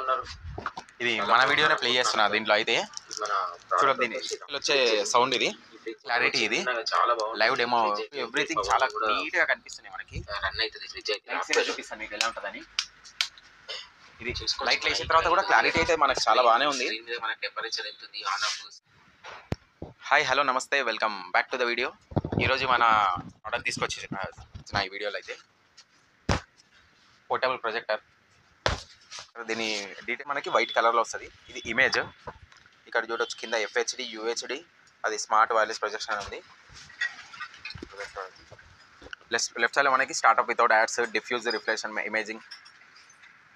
ఉన్నారు? ఇది మన వీడియోనే ప్లే చేస్తున్నా దీంట్లో అయితే చూడండి. దీని వచ్చే సౌండ్ ఇది, క్లారిటీ ఇది, చాలా బాగుంది. లైవ్ డెమో, ఎవ్రీథింగ్ చాలా నీట్ గా కనిపిస్తున్నాయి మనకి. రన్ అవుతుంది ఫ్రిడ్జ్ అయితే. చూపిస్తాను మీకు ఎలా ఉంటుందని. ఇది లైట్ వేసిన తర్వాత కూడా క్లారిటీ అయితే మనకు చాలా బాగానే ఉంది. మన టెంపరేచర్ ఎంత ఉంది, ఆన్ ఆఫ్. హాయ్ హలో నమస్తే, welcome back to the video. ఈరోజు మన ప్రోడక్ట్ తీసుకొచ్చి ఈ వీడియోలో అయితే పోర్టబుల్ ప్రొజెక్టర్. దీని డీటెయిల్ మనకి వైట్ కలర్లో వస్తుంది. ఇది ఇమేజ్ ఇక్కడ చూడొచ్చు, కింద FHD UHD, అది స్మార్ట్ వైర్లెస్ ప్రొజెక్షన్ ఉంది. లెఫ్ట్ సైడ్లో మనకి startup without ads, diffuse reflection imaging,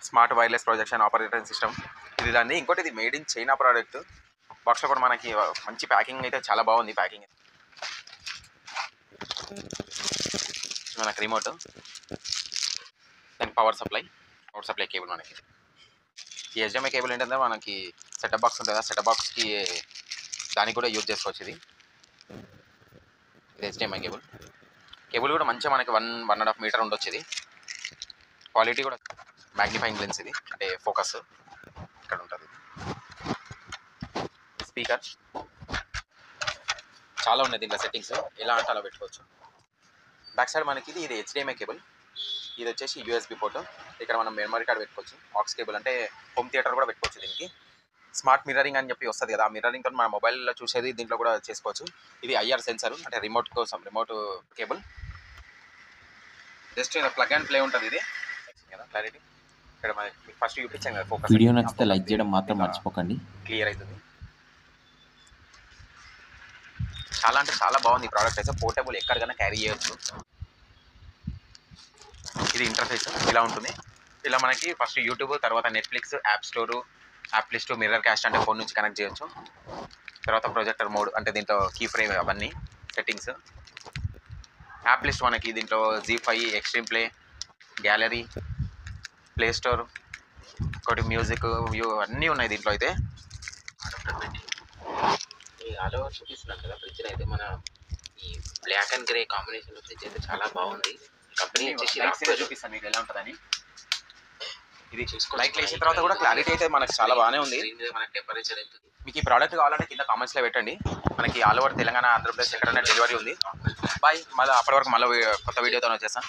smart wireless projection operating system ఇది దాన్ని. ఇంకోటి ఇది మేడ్ ఇన్ చైనా ప్రోడక్ట్. బాక్స్లో కూడా మనకి మంచి ప్యాకింగ్ అయితే చాలా బాగుంది. ప్యాకింగ్ మనకి రిమోట్, దానికి పవర్ సప్లై కేబుల్. మనకి ఈ HDMI కేబుల్ ఏంటంటే మనకి సెటప్ బాక్స్ ఉంటుంది, సెటప్ బాక్స్కి దానికి కూడా యూజ్ చేసుకోవచ్చు. ఇది HDMI కేబుల్ కూడా మంచిగా మనకి 1.5 మీటర్ ఉండొచ్చు. ఇది క్వాలిటీ కూడా మ్యాగ్నిఫైయింగ్ లెన్స్, ఇది అంటే ఫోకస్ ఇక్కడ ఉంటుంది. స్పీకర్ చాలా ఉన్నాయి దీంట్లో సెట్టింగ్స్, ఎలా అంటే అలా పెట్టుకోవచ్చు. బ్యాక్ సైడ్ మనకి ఇది HDMI కేబుల్, ఇది వచ్చేసి USB పోర్ట్. ఇక్కడ మనం మెమరీ కార్డ్ పెట్టుకోవచ్చు. ఆక్స్ కేబుల్ అంటే హోమ్ థియేటర్ కూడా పెట్టుకోవచ్చు. దీనికి స్మార్ట్ మిర్రరింగ్ అని చెప్పి వస్తుంది కదా, ఆ మిర్రరింగ్తో మన మొబైల్లో చూసేది దీంట్లో కూడా చేసుకోవచ్చు. ఇది IR సెన్సర్ అంటే రిమోట్ కోసం, remote cable. Just plug and play ఉంటుంది ఇది కదా. క్లారిటీ ఇక్కడ మనకి ఫస్ట్ చూపించాం కదా ఫోకస్. వీడియో నచ్చితే లైక్ చేయడం మాత్రం మర్చిపోకండి, క్లియర్ అవుతుంది. చాలా అంటే చాలా బాగుంది ఈ ప్రోడక్ట్ అయితే. పోర్టబుల్, ఎక్కడికైనా క్యారీ చేయొచ్చు. ఇది ఇంటర్ఫేస్ ఇలా ఉంటుంది. ఇలా మనకి ఫస్ట్ యూట్యూబ్, తర్వాత Netflix, app store, app list, mirror caste అంటే ఫోన్ నుంచి కనెక్ట్ చేయొచ్చు. తర్వాత ప్రొజెక్టర్ మోడ్ అంటే దీంట్లో కీ ఫ్రేమ్, అవన్నీ సెట్టింగ్స్. యాప్ లిస్ట్ మనకి దీంట్లో Z5, extreme play, gallery, play store, ఒకటి మ్యూజిక్, వ్యూ అన్నీ ఉన్నాయి దీంట్లో అయితే. ఆల్ ఓవర్ చూపిస్తున్నాం కదా ఫ్రిడ్జ్ అయితే. మన ఈ black and grey combination fridge అయితే చాలా బాగుంది. కంపెనీ వచ్చేసి చూపిస్తాను మీకు ఎలా ఉంటుందని. ఇది లైట్ వేసిన తర్వాత కూడా క్లారిటీ అయితే మనకు చాలా బాగానే ఉంది. మన టెంపరేచర్ ఎంత ఉంది. మీకు ఈ ప్రోడక్ట్ కావాలంటే కింద కామెంట్స్లో పెట్టండి. మనకి ఆల్ ఓవర్ తెలంగాణ, ఆంధ్రప్రదేశ్ ఎక్కడైనా డెలివరీ ఉంది. బాయ్, మళ్ళీ అప్పటి వరకు మళ్ళీ కొత్త వీడియోతో వచ్చేస్తాను.